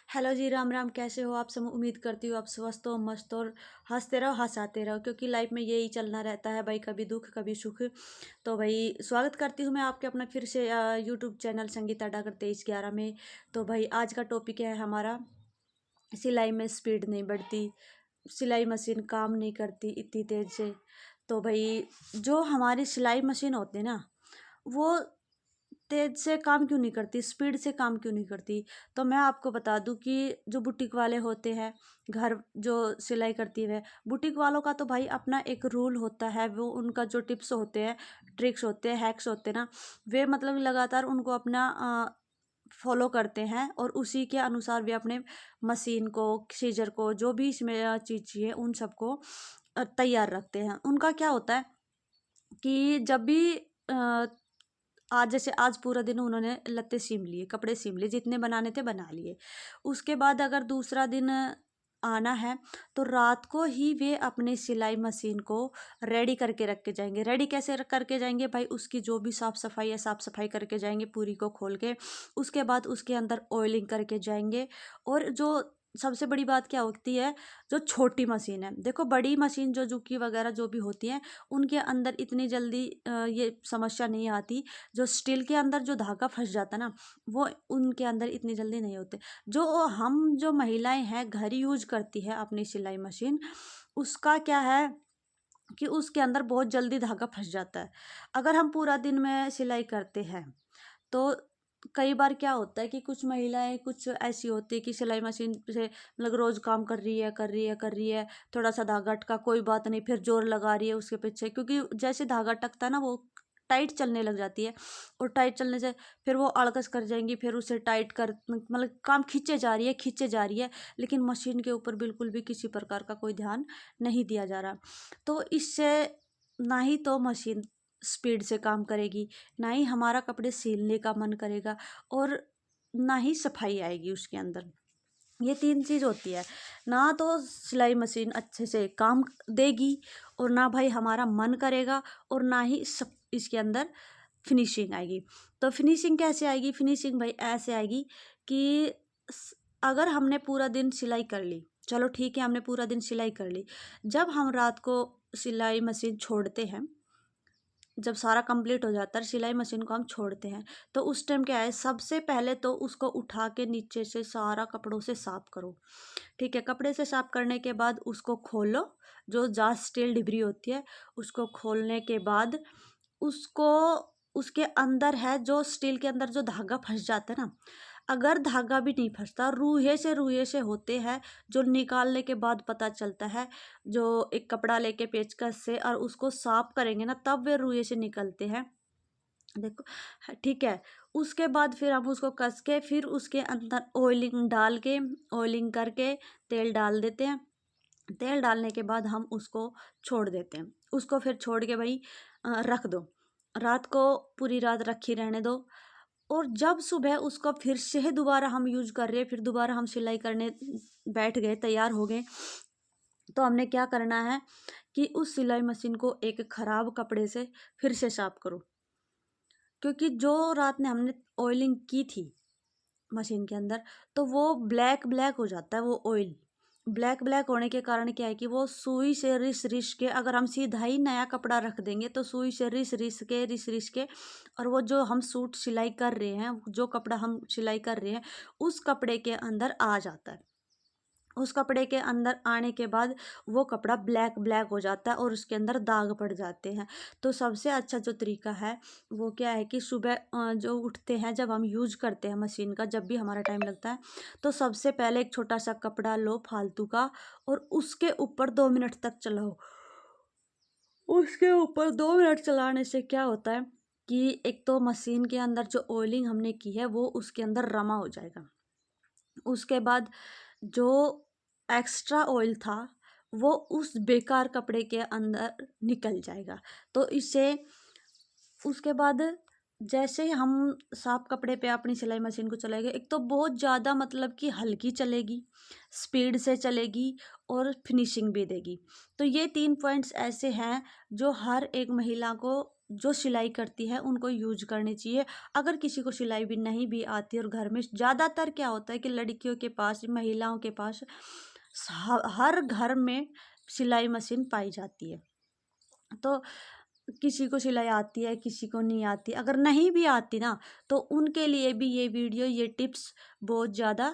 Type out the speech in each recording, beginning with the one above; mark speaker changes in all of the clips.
Speaker 1: Hello जी, राम राम। कैसे हो आप सब? उम्मीद करती हूँ आप स्वस्थ हो, मस्त हो और हंसते रहो, हंसाते रहो, क्योंकि लाइफ में यही चलना रहता है भाई, कभी दुख कभी सुख। तो भाई स्वागत करती हूँ मैं आपके अपना फिर से यूट्यूब चैनल संगीता डागर 2311 में। तो भाई आज का टॉपिक है हमारा, सिलाई में स्पीड नहीं बढ़ती, सिलाई मशीन काम नहीं करती इतनी तेज़ से। तो भाई जो हमारी सिलाई मशीन होती है ना, वो तेज से काम क्यों नहीं करती, स्पीड से काम क्यों नहीं करती? तो मैं आपको बता दूं कि जो बुटीक वाले होते हैं, घर जो सिलाई करती है, बुटीक वालों का तो भाई अपना एक रूल होता है। वो उनका जो टिप्स होते हैं, ट्रिक्स होते हैं, हैक्स होते हैं ना, वे मतलब लगातार उनको अपना फॉलो करते हैं और उसी के अनुसार वे अपने मशीन को, सीजर को, जो भी इसमें चीज़ चाहिए उन सबको तैयार रखते हैं। उनका क्या होता है कि जब भी आज जैसे आज पूरा दिन उन्होंने लत्ते सीम लिए, कपड़े सीम लिए, जितने बनाने थे बना लिए। उसके बाद अगर दूसरा दिन आना है तो रात को ही वे अपनी सिलाई मशीन को रेडी करके रख के जाएंगे। रेडी कैसे करके जाएंगे भाई? उसकी जो भी साफ़ सफाई है, साफ़ सफाई करके जाएंगे पूरी को खोल के। उसके बाद उसके अंदर ऑयलिंग करके जाएंगे। और जो सबसे बड़ी बात क्या होती है, जो छोटी मशीन है, देखो बड़ी मशीन जो जुकी वगैरह जो भी होती है, उनके अंदर इतनी जल्दी ये समस्या नहीं आती। जो स्टील के अंदर जो धागा फंस जाता ना, वो उनके अंदर इतनी जल्दी नहीं होते। जो महिलाएं हैं घर यूज करती है अपनी सिलाई मशीन, उसका क्या है कि उसके अंदर बहुत जल्दी धागा फंस जाता है। अगर हम पूरा दिन में सिलाई करते हैं तो कई बार क्या होता है कि कुछ महिलाएं कुछ ऐसी होती है कि सिलाई मशीन से मतलब रोज काम कर रही है, थोड़ा सा धागा अटका, कोई बात नहीं, फिर जोर लगा रही है उसके पीछे, क्योंकि जैसे धागा अटकता है ना, वो टाइट चलने लग जाती है। और टाइट चलने से फिर वो आलकस कर जाएंगी, फिर उसे टाइट कर मतलब काम खींचे जा रही है, लेकिन मशीन के ऊपर बिल्कुल भी किसी प्रकार का कोई ध्यान नहीं दिया जा रहा। तो इससे ना ही तो मशीन स्पीड से काम करेगी, ना ही हमारा कपड़े सिलने का मन करेगा, और ना ही सफाई आएगी उसके अंदर। ये तीन चीज़ होती है। ना तो सिलाई मशीन अच्छे से काम देगी, और ना भाई हमारा मन करेगा, और ना ही सब इसके अंदर फिनिशिंग आएगी। तो फिनिशिंग कैसे आएगी? फिनिशिंग भाई ऐसे आएगी कि अगर हमने पूरा दिन सिलाई कर ली, चलो ठीक है, हमने पूरा दिन सिलाई कर ली, जब हम रात को सिलाई मशीन छोड़ते हैं, जब सारा कंप्लीट हो जाता है, सिलाई मशीन को हम छोड़ते हैं, तो उस टाइम क्या है, सबसे पहले तो उसको उठा के नीचे से सारा कपड़ों से साफ करो। ठीक है, कपड़े से साफ करने के बाद उसको खोलो, जो जा स्टील डिब्री होती है उसको खोलने के बाद उसको, उसके अंदर है जो स्टील के अंदर जो धागा फंस जाता है ना, अगर धागा भी नहीं फंसता, रूहे से होते हैं, जो निकालने के बाद पता चलता है, जो एक कपड़ा लेके पेचकस से और उसको साफ करेंगे ना, तब वे रूहे से निकलते हैं। देखो, ठीक है। उसके बाद फिर हम उसको कस के, फिर उसके अंदर ऑयलिंग डाल के, ऑयलिंग करके तेल डाल देते हैं। तेल डालने के बाद हम उसको छोड़ देते हैं। उसको फिर छोड़ के भाई रख दो, रात को पूरी रात रखी रहने दो। और जब सुबह उसको फिर से दोबारा हम यूज कर रहे हैं, फिर दोबारा हम सिलाई करने बैठ गए, तैयार हो गए, तो हमने क्या करना है कि उस सिलाई मशीन को एक खराब कपड़े से फिर से साफ करो। क्योंकि जो रात में हमने ऑयलिंग की थी मशीन के अंदर, तो वो ब्लैक ब्लैक हो जाता है। वो ऑयल ब्लैक ब्लैक होने के कारण क्या है कि वो सुई से रिस रिस के, अगर हम सीधा ही नया कपड़ा रख देंगे तो सुई से रिस रिस के और वो जो हम सूट सिलाई कर रहे हैं, जो कपड़ा हम सिलाई कर रहे हैं, उस कपड़े के अंदर आ जाता है। उस कपड़े के अंदर आने के बाद वो कपड़ा ब्लैक ब्लैक हो जाता है और उसके अंदर दाग पड़ जाते हैं। तो सबसे अच्छा जो तरीका है वो क्या है कि सुबह जो उठते हैं, जब हम यूज करते हैं मशीन का, जब भी हमारा टाइम लगता है, तो सबसे पहले एक छोटा सा कपड़ा लो फालतू का, और उसके ऊपर 2 मिनट तक चलाओ। उसके ऊपर 2 मिनट चलाने से क्या होता है कि एक तो मशीन के अंदर जो ऑयलिंग हमने की है वो उसके अंदर रमा हो जाएगा। उसके बाद जो एक्स्ट्रा ऑयल था वो उस बेकार कपड़े के अंदर निकल जाएगा। तो इससे उसके बाद जैसे ही हम साफ कपड़े पे अपनी सिलाई मशीन को चलाएंगे, एक तो बहुत ज़्यादा मतलब कि हल्की चलेगी, स्पीड से चलेगी, और फिनिशिंग भी देगी। तो ये 3 पॉइंट्स ऐसे हैं जो हर एक महिला को जो सिलाई करती है उनको यूज करनी चाहिए। अगर किसी को सिलाई भी नहीं भी आती और घर में ज़्यादातर क्या होता है कि लड़कियों के पास, महिलाओं के पास हर घर में सिलाई मशीन पाई जाती है। तो किसी को सिलाई आती है, किसी को नहीं आती। अगर नहीं भी आती ना, तो उनके लिए भी ये वीडियो, ये टिप्स बहुत ज़्यादा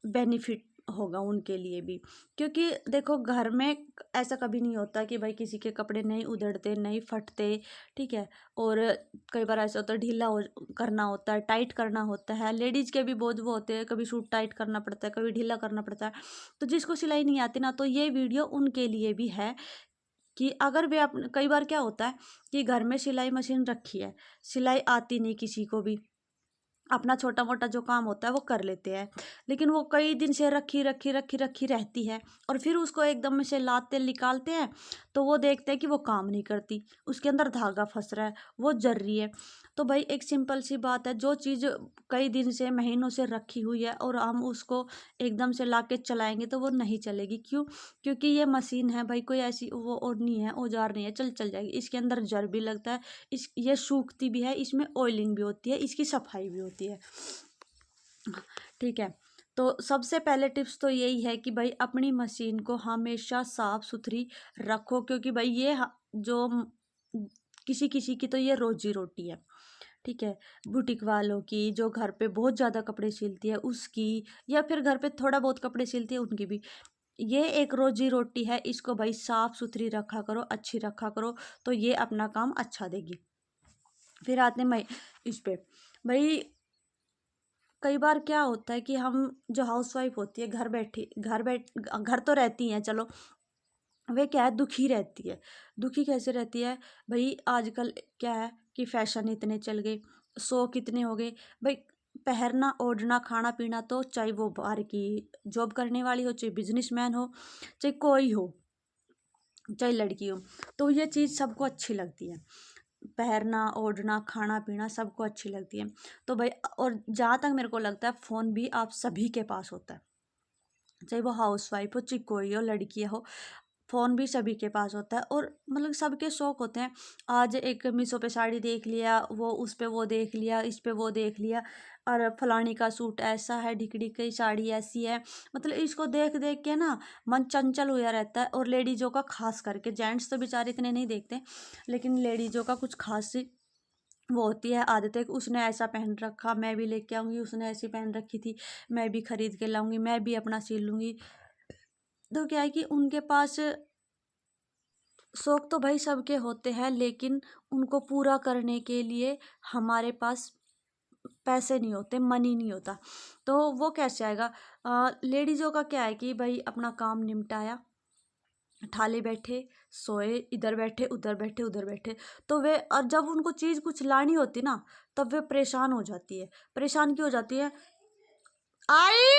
Speaker 1: बेनिफिट होगा उनके लिए भी। क्योंकि देखो, घर में ऐसा कभी नहीं होता कि भाई किसी के कपड़े नहीं उधड़ते, नहीं फटते, ठीक है। और कई बार ऐसा होता है ढीला करना होता है, टाइट करना होता है। लेडीज़ के भी बहुत वो होते हैं, कभी सूट टाइट करना पड़ता है, कभी ढीला करना पड़ता है। तो जिसको सिलाई नहीं आती ना, तो ये वीडियो उनके लिए भी है कि अगर वे कई बार क्या होता है कि घर में सिलाई मशीन रखी है, सिलाई आती नहीं किसी को भी, अपना छोटा मोटा जो काम होता है वो कर लेते हैं, लेकिन वो कई दिन से रखी रखी रखी रखी रहती है, और फिर उसको एकदम से लाते निकालते हैं तो वो देखते हैं कि वो काम नहीं करती, उसके अंदर धागा फंस रहा है, वो जल रही है। तो भाई एक सिंपल सी बात है, जो चीज़ कई दिन से, महीनों से रखी हुई है और हम उसको एकदम से ला के चलाएंगे तो वो नहीं चलेगी। क्यों? क्योंकि ये मशीन है भाई, कोई ऐसी वो और नहीं है, औजार नहीं है, चल जाएगी। इसके अंदर जर भी लगता है, ये सूखती भी है, इसमें ऑयलिंग भी होती है, इसकी सफाई भी होती है, ठीक है। तो सबसे पहले टिप्स तो यही है कि भाई अपनी मशीन को हमेशा साफ सुथरी रखो, क्योंकि भाई ये जो किसी किसी की तो ये रोजी रोटी है, ठीक है। बुटीक वालों की, जो घर पे बहुत ज़्यादा कपड़े सिलती है उसकी, या फिर घर पे थोड़ा बहुत कपड़े सिलती है उनकी भी, ये एक रोजी रोटी है। इसको भाई साफ सुथरी रखा करो, अच्छी रखा करो, तो ये अपना काम अच्छा देगी। फिर आते हैं भाई इस पे, भाई कई बार क्या होता है कि हम जो हाउसवाइफ होती है, घर तो रहती हैं, चलो, वे क्या है, दुखी रहती है। दुखी कैसे रहती है भाई? आजकल क्या है कि फैशन इतने चल गए, शौक इतने हो गए भाई, पहनना ओढ़ना खाना पीना, तो चाहे वो बाहर की जॉब करने वाली हो, चाहे बिजनेसमैन हो, चाहे कोई हो, चाहे लड़की हो, तो ये चीज़ सबको अच्छी लगती है। पहनना ओढ़ना खाना पीना सबको अच्छी लगती है। तो भाई, और जहाँ तक मेरे को लगता है, फ़ोन भी आप सभी के पास होता है, चाहे वो हाउसवाइफ हो, चाहे कोई हो, लड़की हो, फ़ोन भी सभी के पास होता है। और मतलब सबके शौक होते हैं। आज एक मीशो पे साड़ी देख लिया, वो उस पे वो देख लिया, इस पे वो देख लिया, और फलानी का सूट ऐसा है, ढिकड़ी की साड़ी ऐसी है, मतलब इसको देख देख के ना मन चंचल हुआ रहता है। और लेडीज़ों का खास करके, जेंट्स तो बेचारे इतने नहीं देखते, लेकिन लेडीज़ों का कुछ खास वो होती है आदत है कि उसने ऐसा पहन रखा, मैं भी लेके आऊँगी, उसने ऐसी पहन रखी थी, मैं भी खरीद के लाऊंगी, मैं भी अपना सिल लूँगी। तो क्या है कि उनके पास शौक तो भाई सबके होते हैं, लेकिन उनको पूरा करने के लिए हमारे पास पैसे नहीं होते, मनी नहीं होता। तो वो कैसे आएगा? लेडीज़ों का क्या है कि भाई अपना काम निपटाया, ठाले बैठे, सोए, इधर बैठे उधर बैठे उधर बैठे, तो वे, और जब उनको चीज़ कुछ लानी होती ना, तब वे परेशान हो जाती है। परेशान क्यों हो जाती है? आई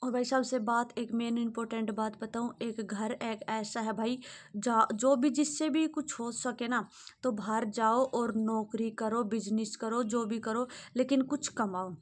Speaker 1: और भाई सबसे बात, एक मेन इम्पोर्टेंट बात बताऊँ, एक घर एक ऐसा है भाई, जो भी जिससे भी कुछ हो सके ना, तो बाहर जाओ और नौकरी करो, बिजनेस करो, जो भी करो, लेकिन कुछ कमाओ।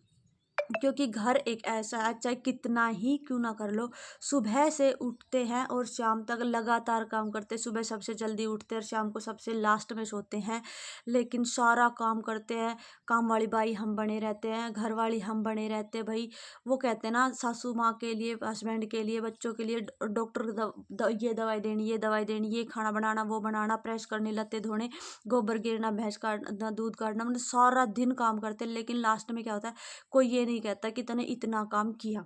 Speaker 1: क्योंकि घर एक ऐसा है, चाहे कितना ही क्यों ना कर लो, सुबह से उठते हैं और शाम तक लगातार काम करते हैं। सुबह सबसे जल्दी उठते हैं और शाम को सबसे लास्ट में सोते हैं, लेकिन सारा काम करते हैं। काम वाली बाई हम बने रहते हैं, घर वाली हम बने रहते हैं भाई। वो कहते हैं ना, सासू माँ के लिए, हस्बैंड के लिए, बच्चों के लिए डॉक्टर ये दवाई देनी, ये दवाई देनी, ये खाना बनाना, वो बनाना, प्रेस करनी, लत्ते धोने, गोबर गिरना, भैंस काटना, दूध काटना, मतलब सारा दिन काम करते हैं। लेकिन लास्ट में क्या होता है, कोई ये नहीं कहता कि तूने इतना काम किया,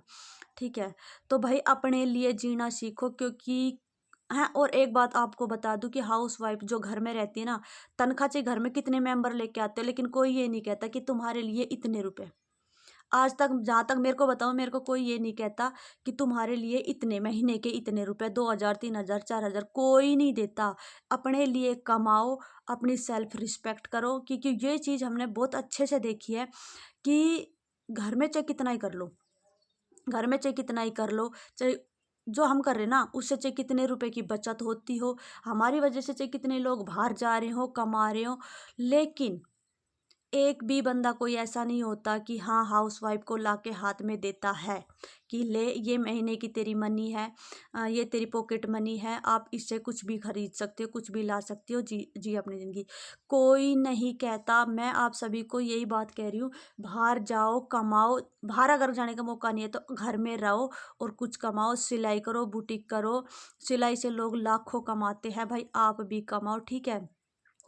Speaker 1: ठीक है। तो भाई अपने लिए जीना सीखो, क्योंकि हाँ, और एक बात आपको बता दूं कि हाउस वाइफ जो घर में रहती है ना, तनख्वाह से घर में कितने मेंबर लेके आते हो, लेकिन कोई ये नहीं कहता कि तुम्हारे लिए इतने रुपए। आज तक जहाँ तक मेरे को बताओ, मेरे को कोई ये नहीं कहता कि तुम्हारे लिए इतने महीने के इतने रुपए, 2,000 3,000 4,000, कोई नहीं देता। अपने लिए कमाओ, अपनी सेल्फ रिस्पेक्ट करो, क्योंकि ये चीज़ हमने बहुत अच्छे से देखी है कि घर में चाहे कितना ही कर लो, घर में चाहे कितना ही कर लो, चाहे जो हम कर रहे हैं ना, उससे चाहे कितने रुपए की बचत होती हो, हमारी वजह से चाहे कितने लोग बाहर जा रहे हो, कमा रहे हो, लेकिन एक भी बंदा कोई ऐसा नहीं होता कि हाँ हाउसवाइफ को लाके हाथ में देता है कि ले ये महीने की तेरी मनी है, ये तेरी पॉकेट मनी है, आप इससे कुछ भी खरीद सकते हो, कुछ भी ला सकते हो, जी जी अपनी ज़िंदगी। कोई नहीं कहता। मैं आप सभी को यही बात कह रही हूँ, बाहर जाओ कमाओ। बाहर अगर जाने का मौका नहीं है तो घर में रहो और कुछ कमाओ, सिलाई करो, बुटीक करो। सिलाई से लोग लाखों कमाते हैं भाई, आप भी कमाओ, ठीक है।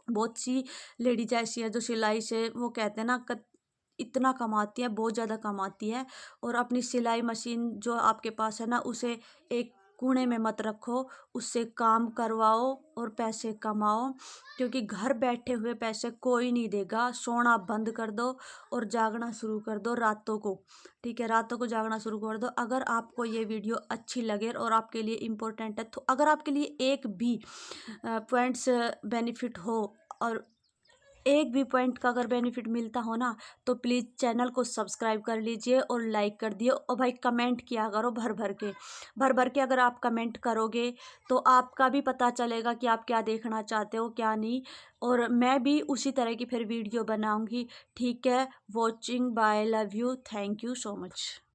Speaker 1: बहुत सी लेडीज ऐसी है जो सिलाई से वो कहते हैं ना इतना कमाती है, बहुत ज़्यादा कमाती है। और अपनी सिलाई मशीन जो आपके पास है ना, उसे एक कोने में मत रखो, उससे काम करवाओ और पैसे कमाओ, क्योंकि घर बैठे हुए पैसे कोई नहीं देगा। सोना बंद कर दो और जागना शुरू कर दो रातों को, ठीक है। रातों को जागना शुरू कर दो। अगर आपको ये वीडियो अच्छी लगे और आपके लिए इम्पोर्टेंट है, तो अगर आपके लिए एक भी पॉइंट्स बेनिफिट हो और एक भी पॉइंट का अगर बेनिफिट मिलता हो ना, तो प्लीज़ चैनल को सब्सक्राइब कर लीजिए और लाइक कर दिए। और भाई कमेंट किया करो भर भर के अगर आप कमेंट करोगे तो आपका भी पता चलेगा कि आप क्या देखना चाहते हो क्या नहीं। और मैं भी उसी तरह की फिर वीडियो बनाऊंगी, ठीक है। Watching, bye, love you, thank you so much.